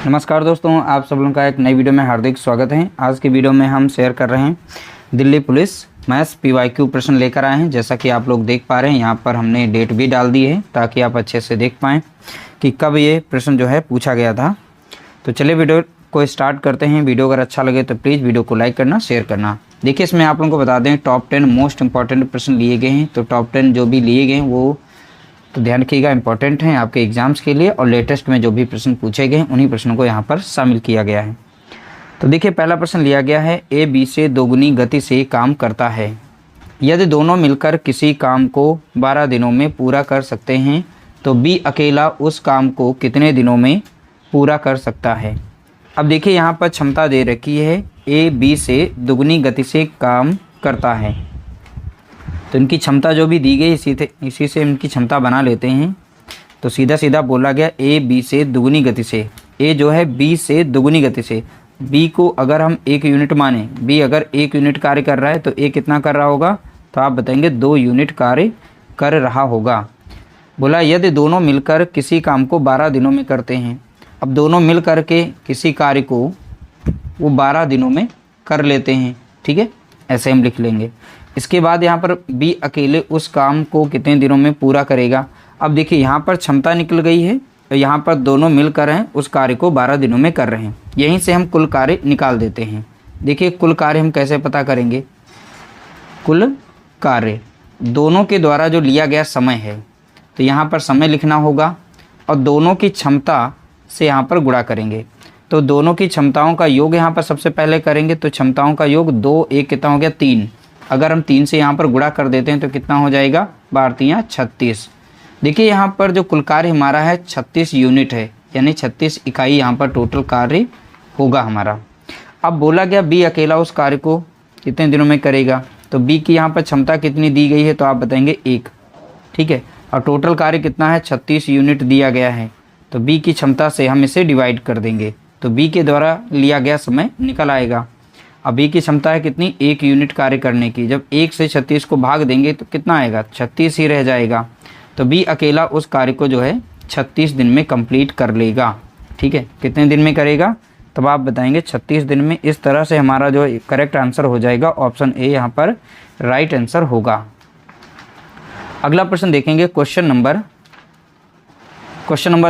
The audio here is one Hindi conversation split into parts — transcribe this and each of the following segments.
नमस्कार दोस्तों, आप सब लोगों का एक नई वीडियो में हार्दिक स्वागत है। आज की वीडियो में हम शेयर कर रहे हैं दिल्ली पुलिस मैथ्स PYQ प्रश्न लेकर आए हैं। जैसा कि आप लोग देख पा रहे हैं, यहाँ पर हमने डेट भी डाल दी है ताकि आप अच्छे से देख पाएँ कि कब ये प्रश्न जो है पूछा गया था। तो चलिए वीडियो को स्टार्ट करते हैं। वीडियो अगर अच्छा लगे तो प्लीज़ वीडियो को लाइक करना, शेयर करना। देखिए, इसमें आप लोगों को बता दें टॉप 10 मोस्ट इंपॉर्टेंट प्रश्न लिए गए हैं। तो टॉप 10 जो भी लिए गए हैं वो तो ध्यान रखिएगा इंपॉर्टेंट हैं आपके एग्जाम्स के लिए, और लेटेस्ट में जो भी प्रश्न पूछे गए हैं उन्हीं प्रश्नों को यहाँ पर शामिल किया गया है। तो देखिए, पहला प्रश्न लिया गया है, A B से दोगुनी गति से काम करता है। यदि दोनों मिलकर किसी काम को 12 दिनों में पूरा कर सकते हैं तो B अकेला उस काम को कितने दिनों में पूरा कर सकता है। अब देखिए, यहाँ पर क्षमता दे रखी है A B से दोगुनी गति से काम करता है, तो इनकी क्षमता जो भी दी गई इसी से इनकी क्षमता बना लेते हैं। तो सीधा सीधा बोला गया A B से दुगुनी गति से, A जो है B से दुगुनी गति से। B को अगर हम 1 यूनिट माने, B अगर 1 यूनिट कार्य कर रहा है तो A कितना कर रहा होगा, तो आप बताएंगे 2 यूनिट कार्य कर रहा होगा। बोला यदि दोनों मिलकर किसी काम को 12 दिनों में करते हैं। अब दोनों मिल कर के किसी कार्य को वो 12 दिनों में कर लेते हैं, ठीक है, ऐसे हम लिख लेंगे। इसके बाद यहाँ पर B अकेले उस काम को कितने दिनों में पूरा करेगा। अब देखिए, यहाँ पर क्षमता निकल गई है, तो यहाँ पर दोनों मिलकर हैं उस कार्य को 12 दिनों में कर रहे हैं। यहीं से हम कुल कार्य निकाल देते हैं। देखिए, कुल कार्य हम कैसे पता करेंगे। कुल कार्य दोनों के द्वारा जो लिया गया समय है, तो यहाँ पर समय लिखना होगा और दोनों की क्षमता से यहाँ पर गुणा करेंगे। तो दोनों की क्षमताओं का योग यहाँ पर सबसे पहले करेंगे, तो क्षमताओं का योग 2 1 कितना हो गया 3। अगर हम 3 से यहाँ पर गुणा कर देते हैं तो कितना हो जाएगा, 12 36। देखिए, यहाँ पर जो कुल कार्य हमारा है 36 यूनिट है, यानी 36 इकाई यहाँ पर टोटल कार्य होगा हमारा। अब बोला गया B अकेला उस कार्य को कितने दिनों में करेगा, तो B की यहाँ पर क्षमता कितनी दी गई है, तो आप बताएंगे 1, ठीक है, और टोटल कार्य कितना है 36 यूनिट दिया गया है। तो B की क्षमता से हम इसे डिवाइड कर देंगे, तो B के द्वारा लिया गया समय निकल आएगा। अब B की क्षमता है कितनी, 1 यूनिट कार्य करने की। जब 1 से 36 को भाग देंगे तो कितना आएगा, 36 ही रह जाएगा। तो B अकेला उस कार्य को जो है 36 दिन में कंप्लीट कर लेगा, ठीक है। कितने दिन में करेगा, तब आप बताएंगे 36 दिन में। इस तरह से हमारा जो करेक्ट आंसर हो जाएगा ऑप्शन ए यहाँ पर राइट आंसर होगा। अगला प्रश्न देखेंगे, क्वेश्चन नंबर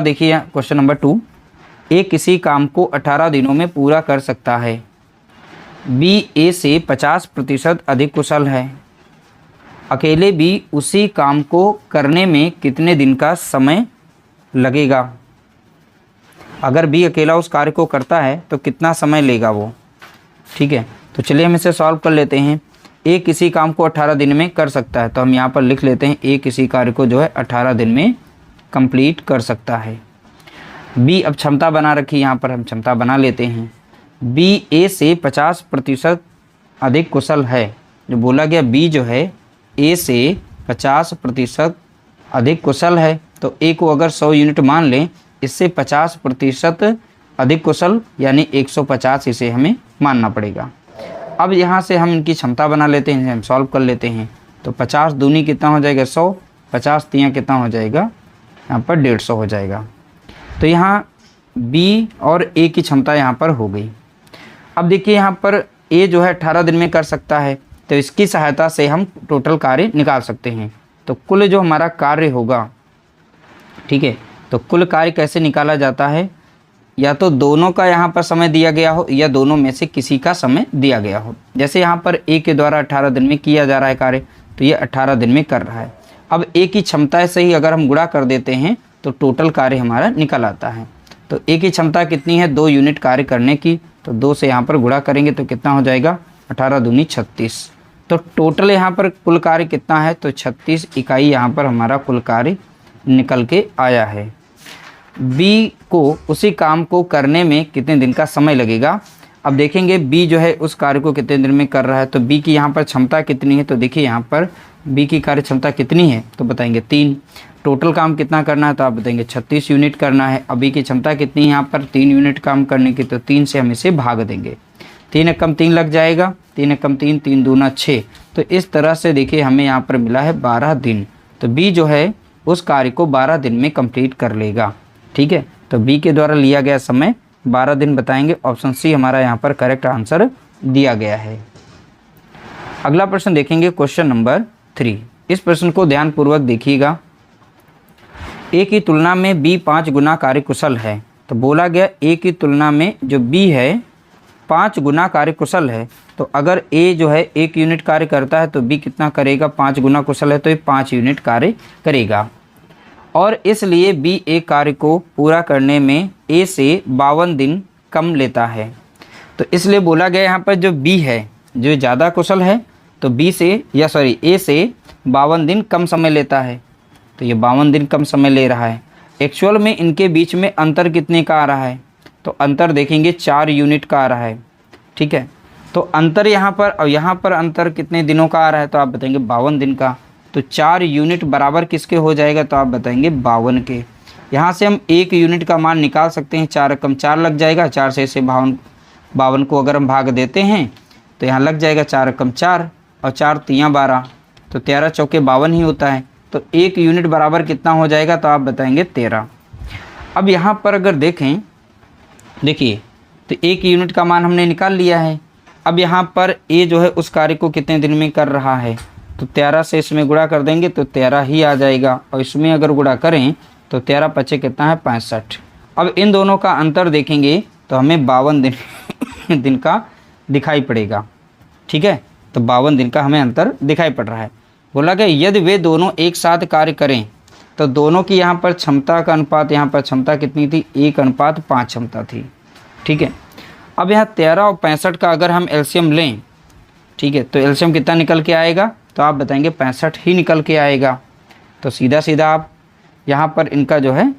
देखिए, क्वेश्चन नंबर 2। A किसी काम को 18 दिनों में पूरा कर सकता है। B A से 50% अधिक कुशल है। अकेले B उसी काम को करने में कितने दिन का समय लगेगा। अगर B अकेला उस कार्य को करता है तो कितना समय लेगा वो, ठीक है। तो चलिए हम इसे सॉल्व कर लेते हैं। A किसी काम को 18 दिन में कर सकता है, तो हम यहाँ पर लिख लेते हैं A किसी कार्य को जो है 18 दिन में कंप्लीट कर सकता है। B अब क्षमता बना रखी, यहाँ पर हम क्षमता बना लेते हैं। B A से 50% अधिक कुशल है। जो बोला गया B जो है A से 50% अधिक कुशल है, तो A को अगर 100 यूनिट मान लें, इससे 50% अधिक कुशल यानी 150 इसे हमें मानना पड़ेगा। अब यहाँ से हम इनकी क्षमता बना लेते हैं, हम सॉल्व कर लेते हैं। तो 50 दूनी कितना हो जाएगा 100, 50 तियाँ कितना हो जाएगा, यहाँ पर 150 हो जाएगा। तो यहाँ B और A की क्षमता यहाँ पर हो गई। अब देखिए, यहाँ पर A जो है 18 दिन में कर सकता है, तो इसकी सहायता से हम टोटल कार्य निकाल सकते हैं। तो कुल जो हमारा कार्य होगा, ठीक है, तो कुल कार्य कैसे निकाला जाता है, या तो दोनों का यहाँ पर समय दिया गया हो या दोनों में से किसी का समय दिया गया हो। जैसे यहाँ पर A के द्वारा 18 दिन में किया जा रहा है कार्य, तो ये 18 दिन में कर रहा है। अब A की क्षमता से ही अगर हम गुणा कर देते हैं तो टोटल कार्य हमारा निकल आता है। तो A की क्षमता कितनी है, 2 यूनिट कार्य करने की, तो 2 से यहाँ पर गुणा करेंगे तो कितना हो जाएगा, 18 दूनी 36। तो टोटल यहाँ पर कुल कार्य कितना है, तो 36 इकाई यहाँ पर हमारा कुल कार्य निकल के आया है। B को उसी काम को करने में कितने दिन का समय लगेगा। अब देखेंगे B जो है उस कार्य को कितने दिन में कर रहा है, तो B की यहाँ पर क्षमता कितनी है, तो देखिए यहाँ पर B की कार्य क्षमता कितनी है, तो बताएंगे 3। टोटल काम कितना करना है, तो आप बताएंगे 36 यूनिट करना है। अब B की क्षमता कितनी है यहाँ पर, 3 यूनिट काम करने की, तो 3 से हम इसे भाग देंगे। 3 एकम 3 लग जाएगा, 3 एकम 3, 3 दूना 6। तो इस तरह से देखिए हमें यहाँ पर मिला है 12 दिन। तो B जो है उस कार्य को 12 दिन में कंप्लीट कर लेगा, ठीक है। तो बी के द्वारा लिया गया समय 12 दिन बताएंगे। ऑप्शन सी हमारा यहाँ पर करेक्ट आंसर दिया गया है। अगला प्रश्न देखेंगे क्वेश्चन नंबर 3। इस प्रश्न को ध्यानपूर्वक देखिएगा। ए की तुलना में बी 5 गुना कार्यकुशल है। तो बोला गया ए की तुलना में जो बी है 5 गुना कार्यकुशल है। तो अगर ए जो है 1 यूनिट कार्य करता है तो बी कितना करेगा, 5 गुना कुशल है तो ये 5 यूनिट कार्य करेगा। और इसलिए बी एक कार्य को पूरा करने में ए से 52 दिन कम लेता है। तो इसलिए बोला गया यहाँ पर जो बी है जो ज़्यादा कुशल है तो बी से ए से 52 दिन कम समय लेता है। तो ये 52 दिन कम समय ले रहा है। एक्चुअल में इनके बीच में अंतर कितने का आ रहा है, तो अंतर देखेंगे 4 यूनिट का आ रहा है। ठीक है, तो अंतर यहाँ पर और यहाँ पर अंतर कितने दिनों का आ रहा है, तो आप बताएंगे 52 दिन का। तो 4 यूनिट बराबर किसके हो जाएगा, तो आप बताएंगे 52 के। यहाँ से हम 1 यूनिट का मान निकाल सकते हैं, 4 रकम 4 लग जाएगा। 4 से 52 को अगर हम भाग देते हैं तो यहाँ लग जाएगा 4 रकम 4 और 4 तियाँ 12, तो 13 चौके 52 ही होता है। तो 1 यूनिट बराबर कितना हो जाएगा, तो आप बताएंगे 13। अब यहाँ पर अगर देखें, देखिए तो 1 यूनिट का मान हमने निकाल लिया है। अब यहाँ पर ए जो है उस कार्य को कितने दिन में कर रहा है, तो 13 से इसमें गुणा कर देंगे तो 13 ही आ जाएगा। और इसमें अगर गुणा करें तो 13 पचे कितना है 65। अब इन दोनों का अंतर देखेंगे तो हमें 52 दिन का दिखाई पड़ेगा। ठीक है, तो 52 दिन का हमें अंतर दिखाई पड़ रहा है। बोला कि यदि वे दोनों एक साथ कार्य करें तो दोनों की यहाँ पर क्षमता का अनुपात, यहाँ पर क्षमता कितनी थी, 1:5 क्षमता थी। ठीक है, अब यहाँ 13 और 65 का अगर हम एलसीएम लें, ठीक है, तो एलसीएम कितना निकल के आएगा, तो आप बताएंगे 65 ही निकल के आएगा। तो सीधा सीधा आप यहाँ पर इनका जो है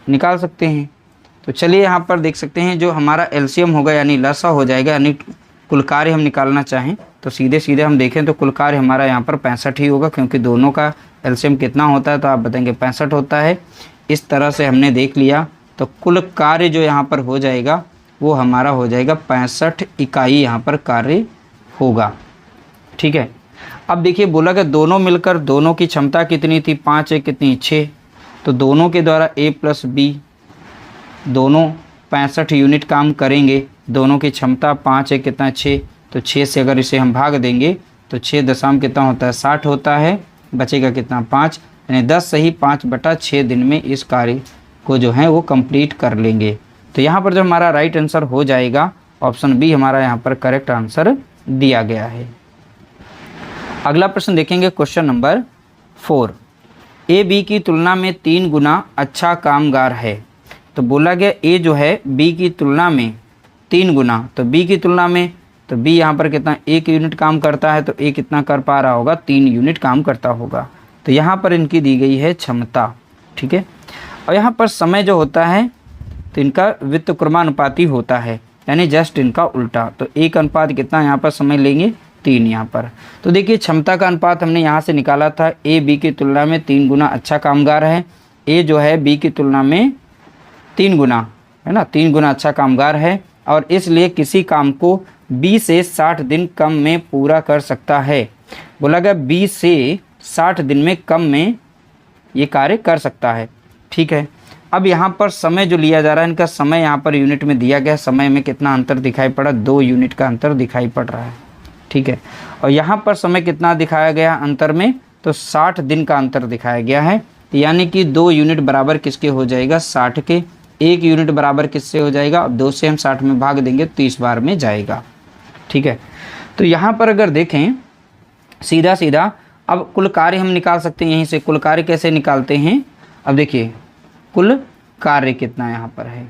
निकाल सकते हैं। तो चलिए यहाँ पर देख सकते हैं जो हमारा एलसीएम होगा यानी लसा हो जाएगा, यानी कुल कार्य हम निकालना चाहें तो सीधे सीधे हम देखें तो कुल कार्य हमारा यहाँ पर 65 ही होगा, क्योंकि दोनों का एलसीएम कितना होता है, तो आप बताएंगे 65 होता है। इस तरह से हमने देख लिया तो कुल कार्य जो यहाँ पर हो जाएगा वो हमारा हो जाएगा 65 इकाई यहाँ पर कार्य होगा। ठीक है, अब देखिए बोला कि दोनों मिलकर दोनों की क्षमता कितनी थी, 5 है कितनी 6, तो दोनों के द्वारा ए प्लस बी दोनों 65 यूनिट काम करेंगे। दोनों की क्षमता 5 है कितना 6, तो 6 से अगर इसे हम भाग देंगे तो 6 दशम कितना होता है 60 होता है, बचेगा कितना 5, यानी 10 सही 5/6 दिन में इस कार्य को जो है वो कंप्लीट कर लेंगे। तो यहाँ पर जो हमारा राइट आंसर हो जाएगा ऑप्शन बी हमारा यहाँ पर करेक्ट आंसर दिया गया है। अगला प्रश्न देखेंगे क्वेश्चन नंबर 4। ए बी की तुलना में 3 गुना अच्छा कामगार है। तो बोला गया ए जो है बी की तुलना में 3 गुना, तो बी की तुलना में तो बी यहाँ पर कितना 1 यूनिट काम करता है, तो ए कितना कर पा रहा होगा 3 यूनिट काम करता होगा। तो यहाँ पर इनकी दी गई है क्षमता। ठीक है, और यहाँ पर समय जो होता है तो इनका व्युत्क्रमानुपाती होता है, यानी जस्ट इनका उल्टा। तो 1 अनुपात कितना यहाँ पर समय लेंगे 3 यहाँ पर। तो देखिए क्षमता का अनुपात हमने यहाँ से निकाला था, ए बी की तुलना में 3 गुना अच्छा कामगार है। ए जो है बी की तुलना में 3 गुना है ना, 3 गुना अच्छा कामगार है, और इसलिए किसी काम को 20 से 60 दिन कम में पूरा कर सकता है। बोला गया 20 से 60 दिन में कम में ये कार्य कर सकता है। ठीक है, अब यहाँ पर समय जो लिया जा रहा है, इनका समय यहाँ पर यूनिट में दिया गया, समय में कितना अंतर दिखाई पड़ा, 2 यूनिट का अंतर दिखाई पड़ रहा है। ठीक है, और यहाँ पर समय कितना दिखाया गया अंतर में, तो 60 दिन का अंतर दिखाया गया है, यानी कि 2 यूनिट बराबर किसके हो जाएगा 60 के, 1 यूनिट बराबर किससे हो जाएगा, अब 2 से हम 60 में भाग देंगे 30 बार में जाएगा। ठीक है, तो यहाँ पर अगर देखें सीधा सीधा अब कुल कार्य हम निकाल सकते हैं। यहीं से कुल कार्य कैसे निकालते हैं, अब देखिए कुल कार्य कितना यहाँ पर है,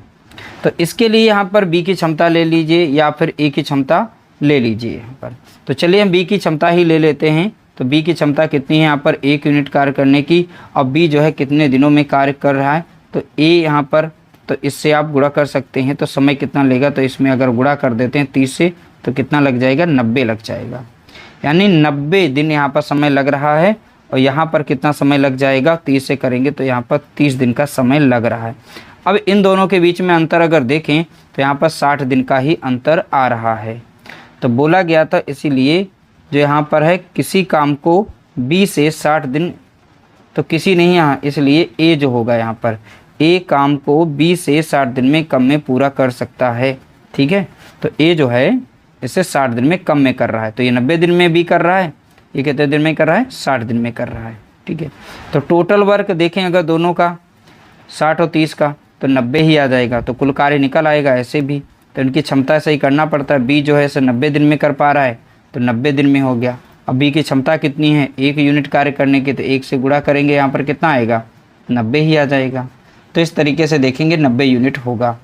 तो इसके लिए यहाँ पर बी की क्षमता ले लीजिए या फिर ए की क्षमता ले लीजिए यहाँ पर। तो चलिए हम बी की क्षमता ही ले लेते हैं। तो बी की क्षमता कितनी है यहाँ पर 1 यूनिट कार्य करने की, और बी जो है कितने दिनों में कार्य कर रहा है, तो ए यहाँ पर, तो इससे आप गुणा कर सकते हैं। तो समय कितना लेगा, तो इसमें अगर गुणा कर देते हैं 30 से तो कितना लग जाएगा 90 लग जाएगा, यानी 90 दिन यहाँ पर समय लग रहा है। और यहाँ पर कितना समय लग जाएगा, 30 से करेंगे तो यहाँ पर 30 दिन का समय लग रहा है। अब इन दोनों के बीच में अंतर अगर देखें तो यहाँ पर 60 दिन का ही अंतर आ रहा है। तो बोला गया था इसीलिए जो यहाँ पर है किसी काम को 20 से 60 दिन, तो किसी नहीं यहाँ, इसलिए ए जो होगा यहाँ पर ए काम को बी से 60 दिन में कम में पूरा कर सकता है। ठीक है, तो ए जो है इसे 60 दिन में कम में कर रहा है, तो ये 90 दिन में बी कर रहा है, ये कितने दिन में कर रहा है, 60 दिन में कर रहा है। ठीक है, तो टोटल वर्क देखें अगर दोनों का 60 और 30 का तो 90 ही आ जाएगा, तो कुल कार्य निकल आएगा ऐसे भी। तो इनकी क्षमता से ही करना पड़ता है। बी जो है इसे 90 दिन में कर पा रहा है, तो 90 दिन में हो गया। अब बी की क्षमता कितनी है, 1 यूनिट कार्य करने की, तो 1 से गुणा करेंगे, यहाँ पर कितना आएगा, 90 ही आ जाएगा। तो इस तरीके से देखेंगे 90 यूनिट होगा।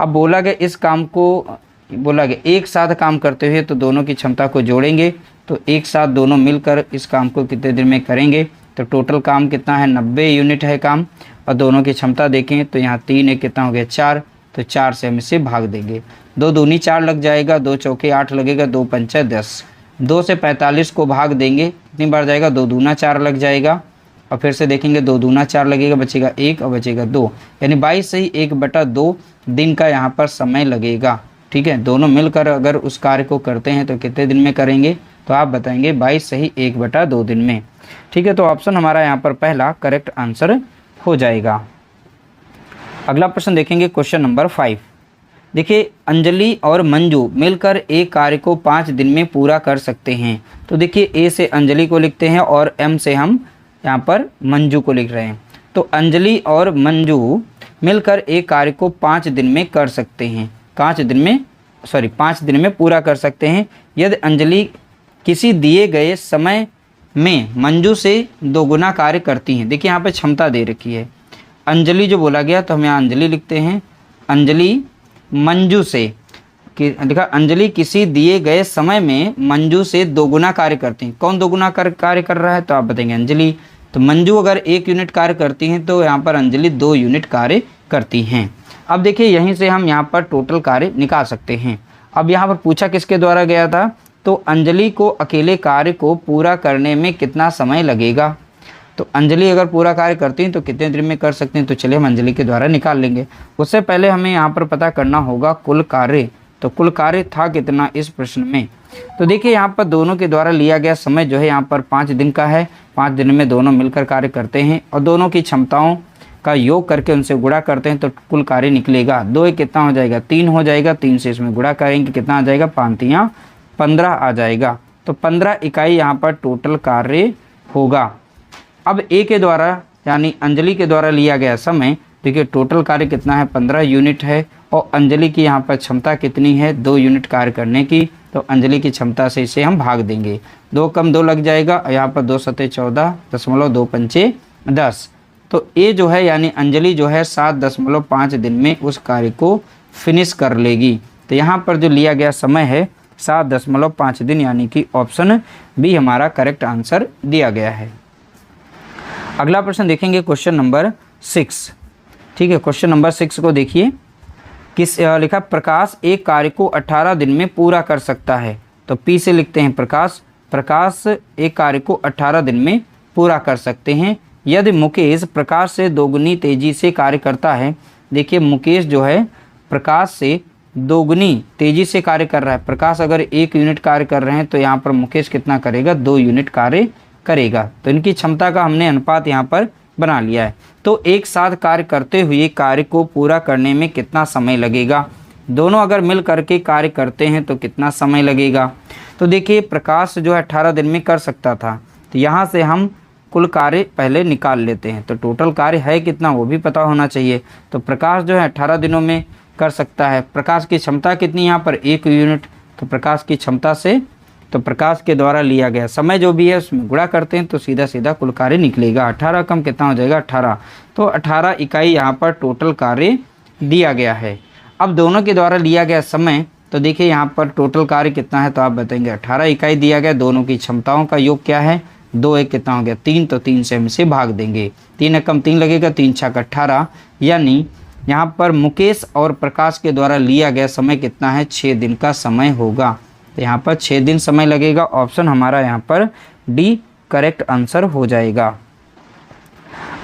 अब बोला गया इस काम को, बोला गया एक साथ काम करते हुए, तो दोनों की क्षमता को जोड़ेंगे, तो एक साथ दोनों मिलकर इस काम को कितने दिन में करेंगे। तो टोटल काम कितना है, 90 यूनिट है काम, और दोनों की क्षमता देखें तो यहाँ 3 है, कितना हो गया 4, तो 4 से हम इसे भाग देंगे। 2 दूनी 4 लग जाएगा, 2 चौके 8 लगेगा, 2 पंचे 10, 2 से 45 को भाग देंगे, कितनी बार जाएगा, 2 दूना 4 लग जाएगा, और फिर से देखेंगे 2 दूना 4 लगेगा, बचेगा 1 और बचेगा 2, यानी 22 से ही 1/2 दिन का यहाँ पर समय लगेगा। ठीक है, दोनों मिलकर अगर उस कार्य को करते हैं तो कितने दिन में करेंगे, तो आप बताएंगे 22 से ही 1/2 दिन में। ठीक है, तो ऑप्शन हमारा यहाँ पर पहला करेक्ट आंसर हो जाएगा। अगला प्रश्न देखेंगे, क्वेश्चन नंबर 5। देखिए, अंजलि और मंजू मिलकर एक कार्य को 5 दिन में पूरा कर सकते हैं। तो देखिए, ए से अंजलि को लिखते हैं और एम से हम यहाँ पर मंजू को लिख रहे हैं। तो अंजलि और मंजू मिलकर एक कार्य को 5 दिन में कर सकते हैं, 5 दिन में पूरा कर सकते हैं यदि अंजलि किसी दिए गए समय में मंजू से 2 गुना कार्य करती हैं। देखिए, यहाँ पे क्षमता दे रखी है, अंजलि जो बोला गया तो हम यहाँ अंजलि लिखते हैं, अंजलि मंजू से, देखा अंजलि किसी दिए गए समय में मंजू से 2 गुना कार्य करती हैं। कौन 2 गुना कार्य कर रहा है, तो आप बताएंगे अंजलि। तो मंजू अगर 1 यूनिट कार्य करती हैं तो यहाँ पर अंजलि 2 यूनिट कार्य करती हैं। अब देखिए, यहीं से हम यहाँ पर टोटल कार्य निकाल सकते हैं। अब यहाँ पर पूछा किसके द्वारा गया था, तो अंजलि को अकेले कार्य को पूरा करने में कितना समय लगेगा। तो अंजलि अगर पूरा कार्य करती हैं तो कितने दिन में कर सकते हैं, तो चलिए हम अंजलि के द्वारा निकाल लेंगे। उससे पहले हमें यहाँ पर पता करना होगा कुल कार्य। तो कुल कार्य था कितना इस प्रश्न में, तो देखिए यहाँ पर दोनों के द्वारा लिया गया समय जो है यहाँ पर 5 दिन का है। 5 दिन में दोनों मिलकर कार्य करते हैं और दोनों की क्षमताओं का योग करके उनसे गुणा करते हैं, तो कुल कार्य निकलेगा। 2 कितना हो जाएगा, 3 हो जाएगा, 3 से इसमें गुणा करेंगे, कितना आ जाएगा, 5 15 आ जाएगा। तो 15 इकाई यहाँ पर टोटल कार्य होगा। अब ए के द्वारा यानी अंजलि के द्वारा लिया गया समय, देखिए टोटल कार्य कितना है, 15 यूनिट है, और अंजलि की यहाँ पर क्षमता कितनी है, 2 यूनिट कार्य करने की। तो अंजलि की क्षमता से इसे हम भाग देंगे, 2 कम 2 लग जाएगा, यहाँ पर 2 सते 14, 2 पंचे 10। तो ए जो है यानी अंजलि जो है 7.5 दिन में उस कार्य को फिनिश कर लेगी। तो यहाँ पर जो लिया गया समय है 7.5 दिन, यानी कि ऑप्शन बी हमारा करेक्ट आंसर दिया गया है। अगला प्रश्न देखेंगे, क्वेश्चन नंबर 6। ठीक है, क्वेश्चन नंबर 6 को देखिए, किस लिखा, प्रकाश एक कार्य को 18 दिन में पूरा कर सकता है। तो पी से लिखते हैं प्रकाश एक कार्य को 18 दिन में पूरा कर सकते हैं यदि मुकेश प्रकाश से 2 गुनी तेजी से कार्य करता है। देखिए, मुकेश जो है प्रकाश से 2 गुनी तेजी से कार्य कर रहा है। प्रकाश अगर 1 यूनिट कार्य कर रहे हैं तो यहाँ पर मुकेश कितना करेगा, 2 यूनिट कार्य करेगा। तो इनकी क्षमता का हमने अनुपात यहाँ पर बना लिया है। तो एक साथ कार्य करते हुए कार्य को पूरा करने में कितना समय लगेगा, दोनों अगर मिल करके कार्य करते हैं तो कितना समय लगेगा। तो देखिए, प्रकाश जो है 18 दिन में कर सकता था, तो यहाँ से हम कुल कार्य पहले निकाल लेते हैं। तो टोटल कार्य है कितना वो भी पता होना चाहिए। तो प्रकाश जो है 18 दिनों में कर सकता है। प्रकाश की क्षमता कितनी, यहाँ पर 1 यूनिट। तो प्रकाश की क्षमता से, तो प्रकाश के द्वारा लिया गया समय जो भी है उसमें गुणा करते हैं तो सीधा सीधा कुल कार्य निकलेगा। 18 कम कितना हो जाएगा, 18। तो 18 इकाई यहाँ पर टोटल कार्य दिया गया है। अब दोनों के द्वारा लिया गया समय, तो देखिए यहाँ पर टोटल कार्य कितना है, तो आप बताएंगे 18 इकाई दिया गया। दोनों की क्षमताओं का योग क्या है, 2 1 कितना हो गया, 3। तो 3 से हम इसे भाग देंगे, 3 कम 3 लगेगा, 3 6 18। यानी यहाँ पर मुकेश और प्रकाश के द्वारा लिया गया समय कितना है, 6 दिन का समय होगा। तो यहाँ पर 6 दिन समय लगेगा। ऑप्शन हमारा यहाँ पर डी करेक्ट आंसर हो जाएगा।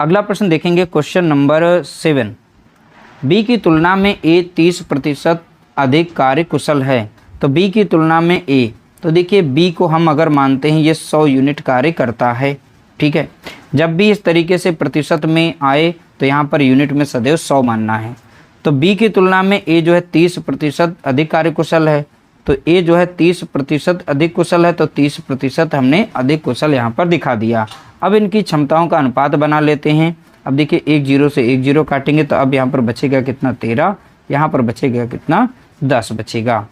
अगला प्रश्न देखेंगे, क्वेश्चन नंबर 7। बी की तुलना में ए 30% अधिक कार्य कुशल है। तो बी की तुलना में ए, तो देखिए बी को हम अगर मानते हैं ये 100 यूनिट कार्य करता है। ठीक है, जब भी इस तरीके से प्रतिशत में आए तो यहाँ पर यूनिट में सदैव 100 मानना है। तो बी की तुलना में ए जो है 30% अधिक कार्यकुशल है, तो ए जो है 30% अधिक कुशल है, तो 30% हमने अधिक कुशल यहाँ पर दिखा दिया। अब इनकी क्षमताओं का अनुपात बना लेते हैं। अब देखिए 1 0 से 1 0 काटेंगे तो अब यहाँ पर बचेगा कितना 13, यहाँ पर बचेगा कितना 10 बचेगा।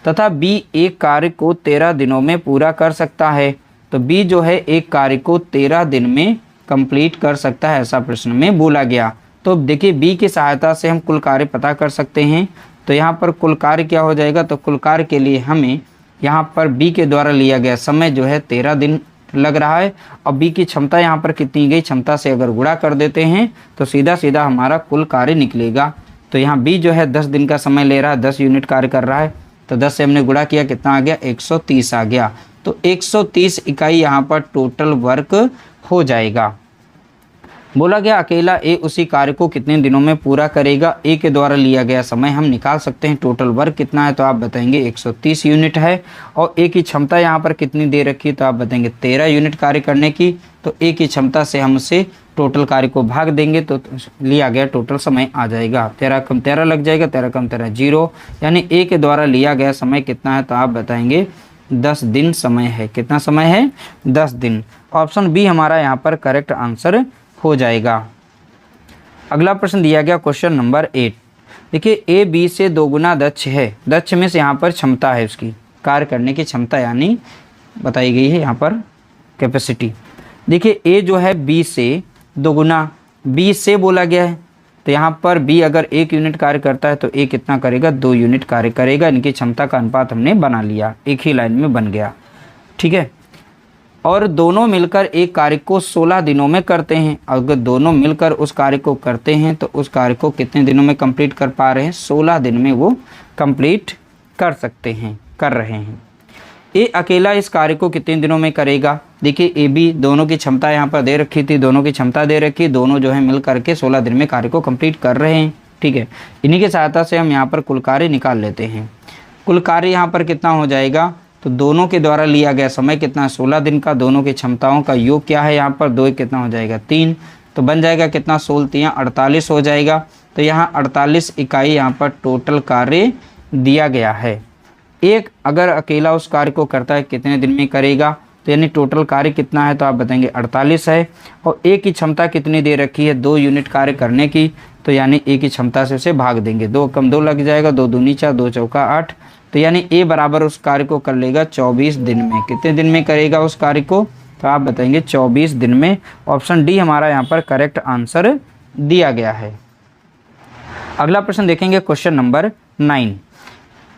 तथा बी एक कार्य को 13 दिनों में पूरा कर सकता है, तो बी जो है एक कार्य को 13 दिन में कंप्लीट कर सकता है, ऐसा प्रश्न में बोला गया। तो देखिए बी की सहायता से हम कुल कार्य पता कर सकते हैं। तो यहाँ पर कुल कार्य क्या हो जाएगा, तो कुल कार्य के लिए हमें यहाँ पर बी के द्वारा लिया गया समय जो है 13 दिन लग रहा है, और बी की क्षमता यहाँ पर कितनी गई, क्षमता से अगर गुणा कर देते हैं तो सीधा सीधा हमारा कुल कार्य निकलेगा। तो यहाँ बी जो है 10 दिन का समय ले रहा है, 10 यूनिट कार्य कर रहा है, तो 10 से हमने गुणा किया, कितना आ गया 130 आ गया। तो 130 इकाई यहाँ पर टोटल वर्क हो जाएगा। बोला गया अकेला ए उसी कार्य को कितने दिनों में पूरा करेगा। ए के द्वारा लिया गया समय हम निकाल सकते हैं, टोटल वर्क कितना है तो आप बताएंगे 130 यूनिट है, और ए की क्षमता यहाँ पर कितनी दे रखी है तो आप बताएंगे 13 यूनिट कार्य करने की। तो ए की क्षमता से हम उसे टोटल कार्य को भाग देंगे तो लिया गया टोटल समय आ जाएगा, 13 कम 13 लग जाएगा, 13 कम 13 0, यानी ए के द्वारा लिया गया समय कितना है तो आप बताएंगे 10 दिन समय है। कितना समय है 10 दिन। ऑप्शन बी हमारा यहाँ पर करेक्ट आंसर हो जाएगा। अगला प्रश्न दिया गया क्वेश्चन नंबर 8। देखिए ए बी से 2 गुना दक्ष है, दक्ष में से यहाँ पर क्षमता है, उसकी कार्य करने की क्षमता यानी बताई गई है यहाँ पर कैपेसिटी। देखिए ए जो है बी से 2 गुना, बी से बोला गया है, तो यहाँ पर बी अगर 1 यूनिट कार्य करता है तो ए कितना करेगा 2 यूनिट कार्य करेगा। इनकी क्षमता का अनुपात हमने बना लिया, एक ही लाइन में बन गया, ठीक है। और दोनों मिलकर एक कार्य को 16 दिनों में करते हैं। अगर दोनों मिलकर उस कार्य को करते हैं तो उस कार्य को कितने दिनों में कंप्लीट कर पा रहे हैं, 16 दिन में वो कंप्लीट कर सकते हैं, कर रहे हैं। ए अकेला इस कार्य को कितने दिनों में करेगा। देखिए ए बी दोनों की क्षमता यहाँ पर दे रखी थी, दोनों की क्षमता दे रखी, दोनों जो है मिल करके 16 दिन में कार्य को कंप्लीट कर रहे हैं, ठीक है। इन्हीं की सहायता से हम यहाँ पर कुल कार्य निकाल लेते हैं। कुल कार्य यहाँ पर कितना हो जाएगा, तो दोनों के द्वारा लिया गया समय कितना 16 दिन का, दोनों की क्षमताओं का योग क्या है यहाँ पर 2 कितना हो जाएगा 3, तो बन जाएगा कितना 16 48 हो जाएगा। तो यहाँ 48 इकाई यहाँ पर टोटल कार्य दिया गया है। एक अगर अकेला उस कार्य को करता है कितने दिन में करेगा, तो यानी टोटल कार्य कितना है तो आप बताएंगे 48 है, और ए की क्षमता कितनी दे रखी है 2 यूनिट कार्य करने की, तो यानी ए की क्षमता से उसे भाग देंगे, 2 कम 2 लग जाएगा, 2 दूनी 4, 2 चौका 8, तो यानी ए बराबर उस कार्य को कर लेगा 24 दिन में। कितने दिन में करेगा उस कार्य को, तो आप बताएंगे 24 दिन में। ऑप्शन डी हमारा यहाँ पर करेक्ट आंसर दिया गया है। अगला प्रश्न देखेंगे क्वेश्चन नंबर 9।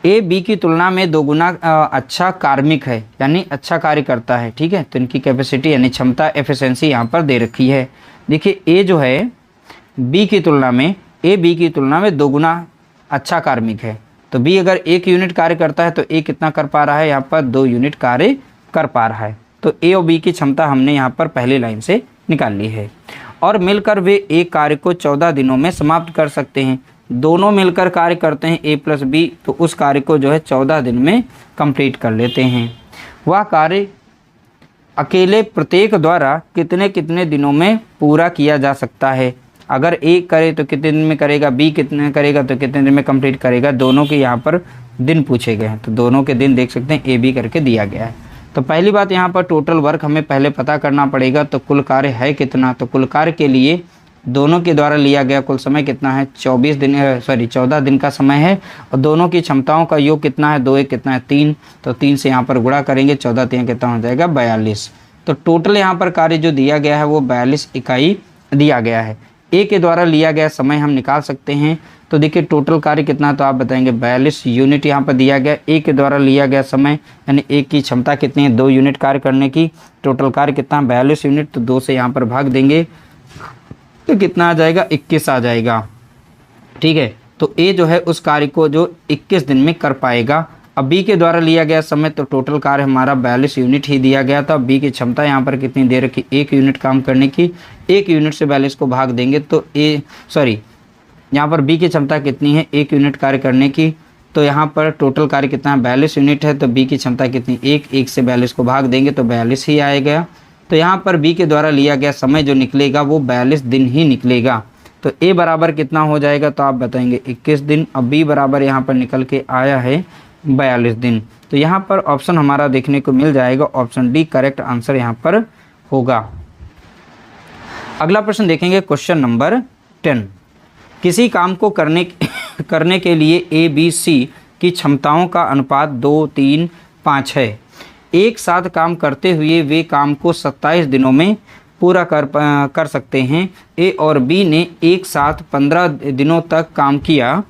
ए बी की तुलना में 2 गुना अच्छा कार्मिक है, यानी अच्छा कार्य करता है, ठीक है। तो इनकी कैपेसिटी यानी क्षमता एफिशिएंसी यहाँ पर दे रखी है। देखिए ए जो है बी की तुलना में, ए बी की तुलना में 2 गुना अच्छा कार्मिक है, तो बी अगर 1 यूनिट कार्य करता है तो ए कितना कर पा रहा है, यहाँ पर 2 यूनिट कार्य कर पा रहा है। तो ए और बी की क्षमता हमने यहाँ पर पहली लाइन से निकाल ली है। और मिलकर वे एक कार्य को 14 दिनों में समाप्त कर सकते हैं। दोनों मिलकर कार्य करते हैं ए प्लस बी, तो उस कार्य को जो है 14 दिन में कंप्लीट कर लेते हैं। वह कार्य अकेले प्रत्येक द्वारा कितने कितने दिनों में पूरा किया जा सकता है। अगर ए करे तो कितने दिन में करेगा, बी कितने करेगा तो कितने दिन में कंप्लीट करेगा। दोनों के यहाँ पर दिन पूछे गए हैं, तो दोनों के दिन देख सकते हैं ए बी करके दिया गया है। तो पहली बात यहाँ पर टोटल वर्क हमें पहले पता करना पड़ेगा, तो कुल कार्य है कितना। तो कुल कार्य के लिए दोनों के द्वारा लिया गया कुल समय कितना है 14 दिन का समय है, और दोनों की क्षमताओं का योग कितना है 2 कितना है 3, तो 3 से यहाँ पर गुणा करेंगे, 14 3 कितना हो जाएगा 42। तो टोटल यहाँ पर कार्य जो दिया गया है वो 42 इकाई दिया गया है। ए के द्वारा लिया गया समय हम निकाल सकते हैं, तो देखिए टोटल कार्य कितना है तो आप बताएंगे 42 यूनिट यहाँ पर दिया गया। ए के द्वारा लिया गया समय यानी ए की क्षमता कितनी है 2 यूनिट कार्य करने की, टोटल कार्य कितना 42 यूनिट, तो 2 से यहाँ पर भाग देंगे तो कितना आ जाएगा 21 आ जाएगा, ठीक है। तो ए जो है उस कार्य को जो 21 दिन में कर पाएगा। अब बी के द्वारा लिया गया समय, तो टोटल कार्य हमारा 42 यूनिट ही दिया गया था। बी की क्षमता यहाँ पर कितनी दे रखी 1 यूनिट काम करने की, 1 यूनिट से 42 को भाग देंगे तो यहाँ पर बी की क्षमता कितनी है 1 यूनिट कार्य करने की, तो यहाँ पर टोटल कार्य कितना है 42 यूनिट है, तो बी की क्षमता कितनी 1 से 42 को भाग देंगे तो 42 ही आएगा। तो यहाँ पर बी के द्वारा लिया गया समय जो निकलेगा वो 42 दिन ही निकलेगा। तो ए बराबर कितना हो जाएगा, तो आप बताएंगे 21 दिन। अब बी बराबर यहाँ पर निकल के आया है 42 दिन। तो यहाँ पर ऑप्शन हमारा देखने को मिल जाएगा, ऑप्शन डी करेक्ट आंसर यहाँ पर होगा। अगला प्रश्न देखेंगे, क्वेश्चन नंबर 10। किसी काम को करने के लिए ए बी सी की क्षमताओं का अनुपात 2, 3, 5 है। एक साथ काम करते हुए वे काम को 27 दिनों में पूरा कर सकते हैं। ए और बी ने एक साथ 15 दिनों तक काम किया।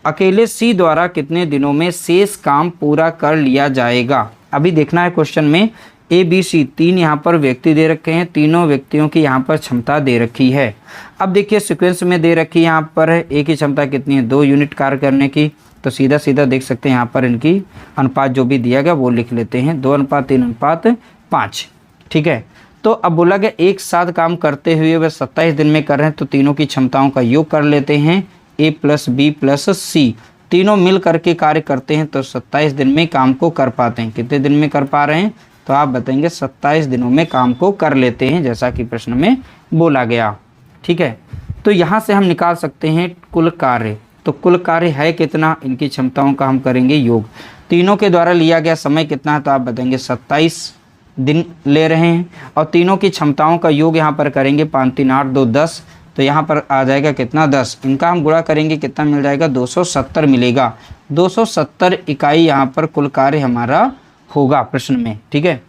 अकेले सी द्वारा कितने दिनों में शेष काम पूरा कर लिया जाएगा। अभी देखना है क्वेश्चन में ए बी सी 3 यहाँ पर व्यक्ति दे रखे हैं, तीनों व्यक्तियों की यहाँ पर क्षमता दे रखी है। अब देखिए सीक्वेंस में दे रखी है, यहाँ पर ए की क्षमता कितनी है, 2 यूनिट कार्य करने की। तो सीधा सीधा देख सकते हैं यहाँ पर इनकी अनुपात जो भी दिया गया वो लिख लेते हैं, 2:3:5। ठीक है। तो अब बोला गया एक साथ काम करते हुए वह 27 दिन में कर रहे हैं, तो तीनों की क्षमताओं का योग कर लेते हैं, ए प्लस बी प्लस सी। तीनों मिल करके कार्य करते हैं तो 27 दिन में काम को कर पाते हैं। कितने दिन में कर पा रहे हैं, तो आप बताएंगे 27 दिनों में काम को कर लेते हैं, जैसा कि प्रश्न में बोला गया। ठीक है। तो यहाँ से हम निकाल सकते हैं कुल कार्य। तो कुल कार्य है कितना, इनकी क्षमताओं का हम करेंगे योग। तीनों के द्वारा लिया गया समय कितना है, तो आप बताएंगे 27 दिन ले रहे हैं, और तीनों की क्षमताओं का योग यहाँ पर करेंगे, 5 3 8 2 10। तो यहाँ पर आ जाएगा कितना, 10। इनका हम गुणा करेंगे, कितना मिल जाएगा, 270 मिलेगा। 270 इकाई यहाँ पर कुल कार्य हमारा होगा प्रश्न में। ठीक है।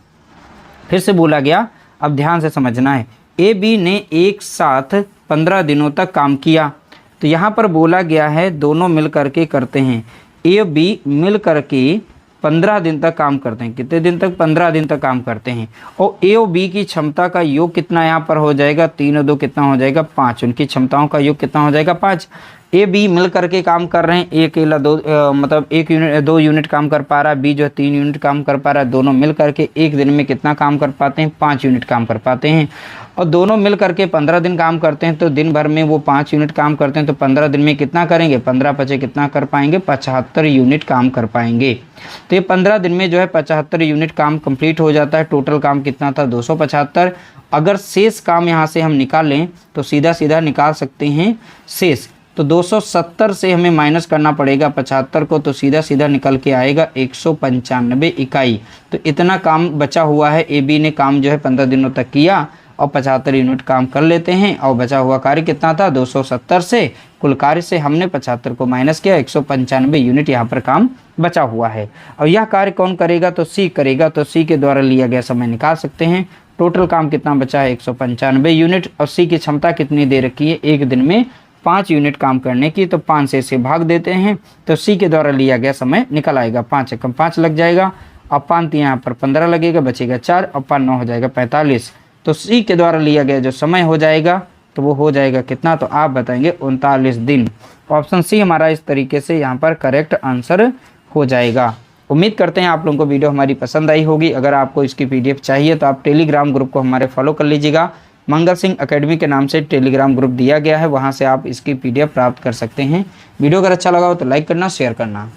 फिर से बोला गया, अब ध्यान से समझना है। ए बी ने एक साथ 15 दिनों तक काम किया। तो यहाँ पर बोला गया है दोनों मिल करके करते हैं, ए बी मिल करके 15 दिन तक काम करते हैं। कितने दिन तक, 15 दिन तक काम करते हैं। और ए और बी की क्षमता का योग कितना यहाँ पर हो जाएगा, 3 और 2 कितना हो जाएगा, 5। उनकी क्षमताओं का योग कितना हो जाएगा, 5। ए बी मिल करके काम कर रहे हैं, ए अकेला 2 यूनिट काम कर पा रहा है, बी जो है 3 यूनिट काम कर पा रहा है। दोनों मिल करके एक दिन में कितना काम कर पाते हैं, 5 यूनिट काम कर पाते हैं। और दोनों मिल करके 15 दिन काम करते हैं, तो दिन भर में वो 5 यूनिट काम करते हैं। तो 15 दिन में कितना करेंगे, 15 5 कितना कर पाएंगे, 75 यूनिट काम कर पाएंगे। तो ये 15 दिन में जो है 75 यूनिट काम कंप्लीट हो जाता है। टोटल काम कितना था, 275। अगर शेष काम यहाँ से हम निकालें तो सीधा सीधा निकाल सकते हैं शेष। तो 270 से हमें माइनस करना पड़ेगा 75 को, तो सीधा सीधा निकल के आएगा 195 इकाई। तो इतना काम बचा हुआ है। ए बी ने काम जो है 15 दिनों तक किया और 75 यूनिट काम कर लेते हैं, और बचा हुआ कार्य कितना था, 270 से कुल कार्य से हमने 75 को माइनस किया, 195 यूनिट यहाँ पर काम बचा हुआ है। और यह कार्य कौन करेगा, तो सी करेगा। तो सी के द्वारा लिया गया समय निकाल सकते हैं। टोटल काम कितना बचा है, 195 यूनिट। और सी की क्षमता कितनी दे रखी है, एक दिन में 5 यूनिट काम करने की। तो 5 से इसे भाग देते हैं, तो सी के द्वारा लिया गया समय निकल आएगा। 5 एकम 5 लग जाएगा, और 5 यहाँ पर 15 लगेगा, बचेगा 4, और 5 9 हो जाएगा 45। तो सी के द्वारा लिया गया जो समय हो जाएगा तो वो हो जाएगा कितना, तो आप बताएंगे 39 दिन। ऑप्शन सी हमारा इस तरीके से यहाँ पर करेक्ट आंसर हो जाएगा। उम्मीद करते हैं आप लोगों को वीडियो हमारी पसंद आई होगी। अगर आपको इसकी PDF चाहिए तो आप टेलीग्राम ग्रुप को हमारे फॉलो कर लीजिएगा। मंगल सिंह एकेडमी के नाम से टेलीग्राम ग्रुप दिया गया है, वहाँ से आप इसकी PDF प्राप्त कर सकते हैं। वीडियो अगर अच्छा लगा हो तो लाइक करना, शेयर करना।